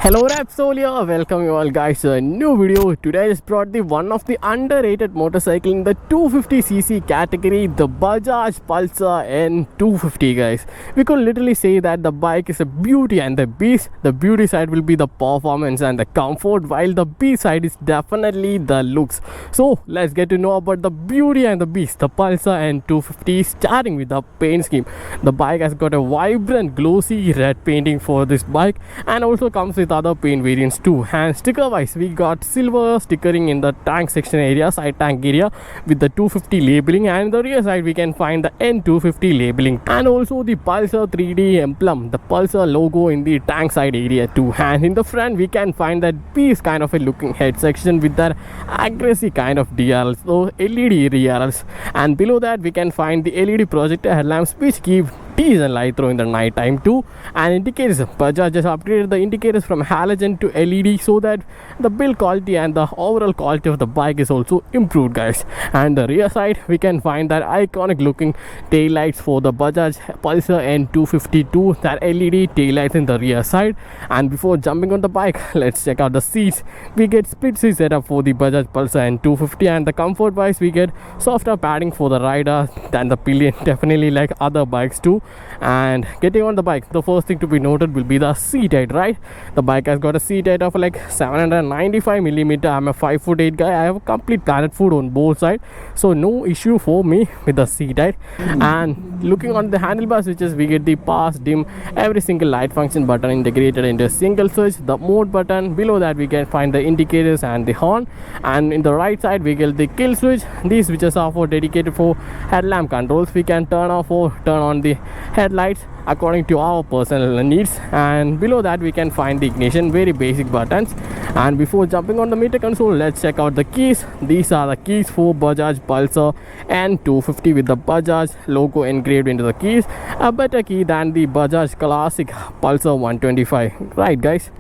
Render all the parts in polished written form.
Hello REVSOUL here, welcome you all guys to a new video. Today I just brought the one of the underrated motorcycle in the 250cc category, the Bajaj Pulsar N250 guys. We could literally say that the bike is a beauty and the beast. The beauty side will be the performance and the comfort, while the beast side is definitely the looks. So let's get to know about the beauty and the beast, the Pulsar N250, starting with the paint scheme. The bike has got a vibrant glossy red painting for this bike and also comes with other paint variants too. And sticker wise, we got silver stickering in the tank section area, side tank area, with the 250 labeling, and the rear side we can find the N250 labeling, and also the Pulsar 3D emblem, the Pulsar logo in the tank side area too. And in the front we can find that beast kind of a looking head section with that aggressive kind of DRLs, so LED DRLs, and below that we can find the LED projector headlamps which give decent light through in the night time too. And indicators, Bajaj just upgraded the indicators from halogen to LED so that the build quality and the overall quality of the bike is also improved guys. And the rear side we can find that iconic looking tail lights for the Bajaj Pulsar N252, that LED tail lights in the rear side. And before jumping on the bike, let's check out the seats. We get split seat setup for the Bajaj Pulsar N250, and the comfort wise we get softer padding for the rider than the pillion, definitely like other bikes too. And getting on the bike, the first thing to be noted will be the seat height, right? The bike has got a seat height of like 795mm. I'm a 5'8" guy. I have a complete planet foot on both sides, so no issue for me with the seat height. And looking on the handlebar switches, we get the pass, dim, every single light function button integrated into a single switch. The mode button, below that we can find the indicators and the horn, and in the right side we get the kill switch. These switches are for dedicated for headlamp controls. We can turn off or turn on the headlights according to our personal needs. And below that we can find the ignition, very basic buttons. And before jumping on the meter console, let's check out the keys. These are the keys for Bajaj Pulsar N250 with the Bajaj logo engraved into the keys, a better key than the Bajaj classic Pulsar 125, right guys?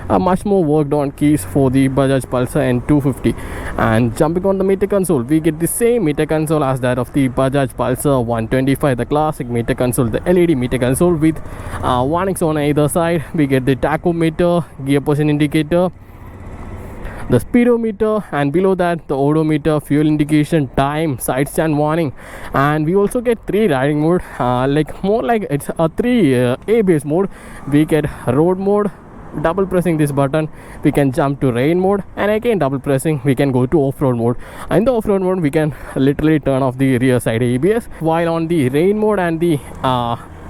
A much more worked on keys for the Bajaj Pulsar N250. And jumping on the meter console, we get the same meter console as that of the Bajaj Pulsar 125, the classic meter console, the LED meter console with warnings on either side. We get the tachometer, gear position indicator, the speedometer, and below that the odometer, fuel indication, time, side stand warning. And we also get 3 riding mode, like more like it's a 3 ABS mode. We get road mode. Double pressing this button we can jump to rain mode, and again double pressing we can go to off-road mode. In the off-road mode we can literally turn off the rear side ABS, while on the rain mode and the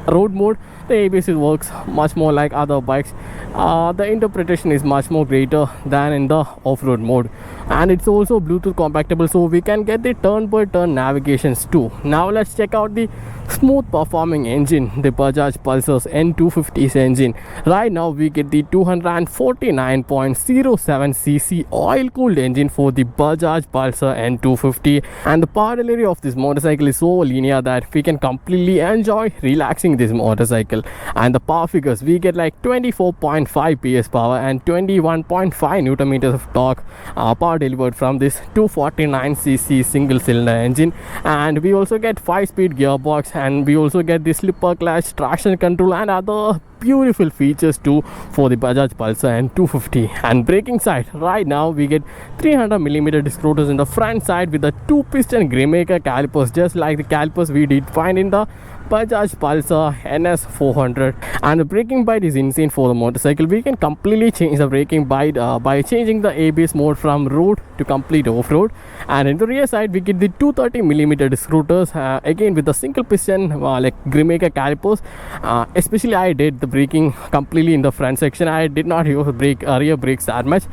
road mode the ABS works much more like other bikes. The interpretation is much more greater than in the off-road mode, and it's also Bluetooth compatible, so we can get the turn-by-turn navigations too. Now let's check out the smooth performing engine, the Bajaj Pulsar's N250's engine. Right now we get the 249.07cc oil cooled engine for the Bajaj Pulsar N250, and the power delivery of this motorcycle is so linear that we can completely enjoy relaxing this motorcycle. And the power figures, we get like 24.5 PS power and 21.5 Newton meters of torque power delivered from this 249cc single cylinder engine. And we also get 5-speed gearbox, and we also get the slipper clutch, traction control, and other beautiful features too for the Bajaj Pulsar N250. And braking side, right now we get 300mm disc rotors in the front side with the 2-piston Graymaker calipers, just like the calipers we did find in the Bajaj Pulsar NS400. And the braking bite is insane for the motorcycle. We can completely change the braking bite by changing the ABS mode from road to complete off-road. And in the rear side we get the 230mm disc rotors, again with the single piston like Graymaker calipers. Especially I did the braking completely in the front section. I did not use rear brakes that much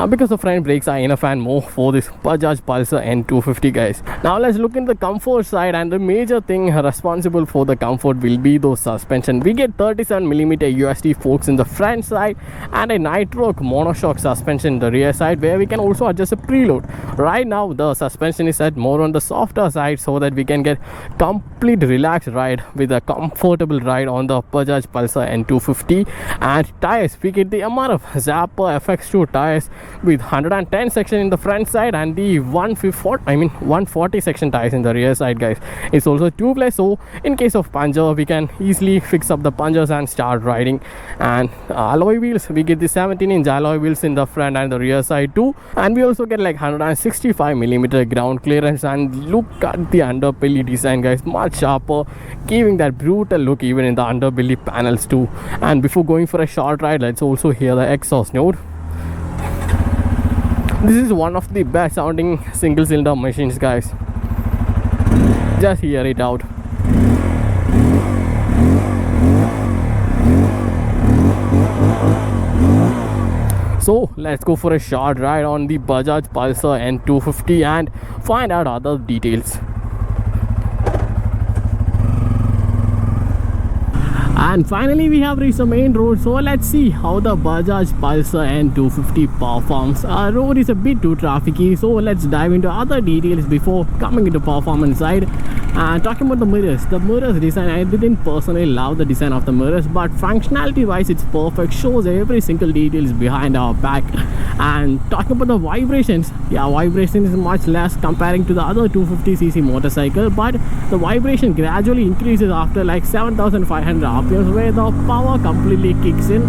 because the front brakes are enough and more for this Bajaj Pulsar N250 guys. Now let's look into the comfort side, and the major thing responsible for the comfort will be those suspension. We get 37mm USD forks in the front side and a Nitroc monoshock suspension in the rear side, where we can also adjust a preload. Right now the suspension is set more on the softer side so that we can get complete relaxed ride with a comfortable ride on the Bajaj Pulsar N250. And tires, we get the MRF Zapper FX2 tires with 110 section in the front side and the 140 section tires in the rear side guys. It's also tubeless, so in case case of puncture, we can easily fix up the punctures and start riding. And alloy wheels, we get the 17-inch alloy wheels in the front and the rear side too, and we also get like 165mm ground clearance. And look at the underbelly design, guys, much sharper, giving that brutal look even in the underbelly panels too. And before going for a short ride, let's also hear the exhaust note. This is one of the best sounding single cylinder machines, guys. Just hear it out. So let's go for a short ride on the Bajaj Pulsar N250 and find out other details. And finally we have reached the main road, so let's see how the Bajaj Pulsar N250 performs. Our road is a bit too trafficy, so let's dive into other details before coming into performance side. And talking about the mirrors design, I didn't personally love the design of the mirrors, but functionality wise it's perfect, shows every single details behind our back. And talking about the vibrations, yeah, vibration is much less comparing to the other 250cc motorcycle, but the vibration gradually increases after like 7500 RPMs, where the power completely kicks in.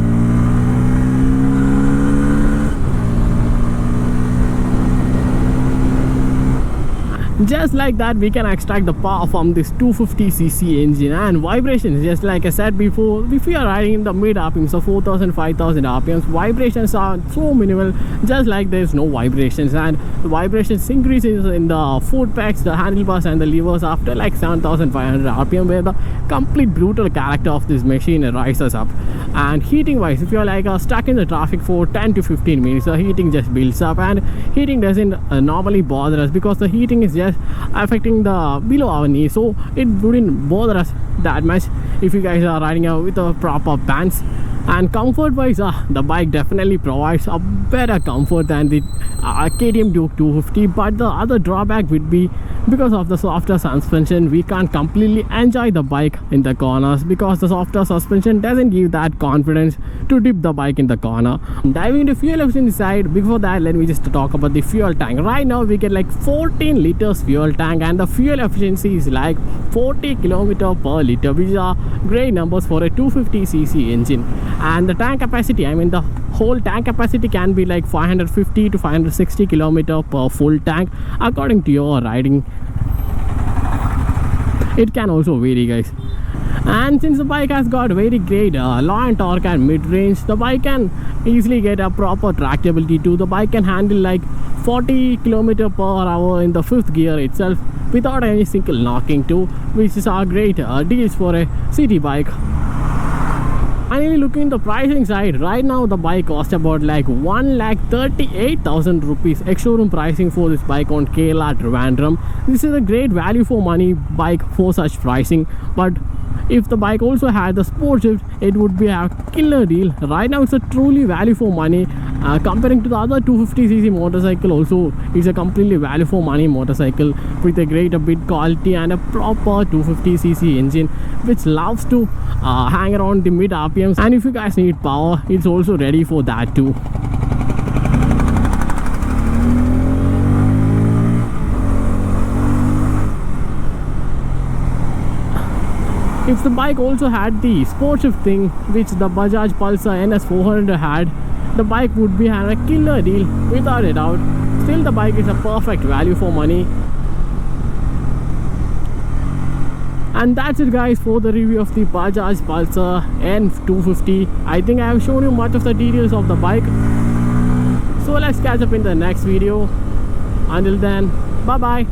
Just like that, we can extract the power from this 250cc engine. And vibrations, just like I said before, if we are riding in the mid RPMs, so 4000 5000 RPMs, vibrations are so minimal, just like there's no vibrations. And the vibrations increases in the foot pegs, the handlebars and the levers after like 7500 RPM, where the complete brutal character of this machine rises up. And heating wise, if you're like stuck in the traffic for 10 to 15 minutes, the heating just builds up, and heating doesn't normally bother us because the heating is just affecting the below our knee, so it wouldn't bother us that much if you guys are riding with a proper pants. And comfort wise, the bike definitely provides a better comfort than the KTM Duke 250, but the other drawback would be because of the softer suspension, we can't completely enjoy the bike in the corners because the softer suspension doesn't give that confidence to dip the bike in the corner. Diving into fuel efficiency side, before that let me just talk about the fuel tank. Right now we get like 14 liters fuel tank, and the fuel efficiency is like 40 km per liter, which are great numbers for a 250cc engine. And the tank capacity, I mean the whole tank capacity can be like 550 to 560 km per full tank according to your riding. It can also vary, guys. And since the bike has got very great low and torque and mid-range, the bike can easily get a proper tractability too. The bike can handle like 40 km per hour in the 5th gear itself without any single knocking too, which is a great deals for a city bike. Finally, looking at the pricing side, right now the bike costs about like 1,38,000 rupees ex-showroom pricing for this bike on Kerala Trivandrum. This is a great value for money bike for such pricing, but if the bike also had the sport shift, it would be a killer deal. Right now it's a truly value for money. Comparing to the other 250cc motorcycle also, it's a completely value for money motorcycle with a great build quality and a proper 250cc engine which loves to hang around the mid RPMs. And if you guys need power, it's also ready for that too. If the bike also had the sport shift thing which the Bajaj Pulsar NS400 had, the bike would be a killer deal without a doubt. Still, the bike is a perfect value for money. And that's it, guys, for the review of the Bajaj Pulsar N250. I think I have shown you much of the details of the bike. So let's catch up in the next video. Until then, bye bye.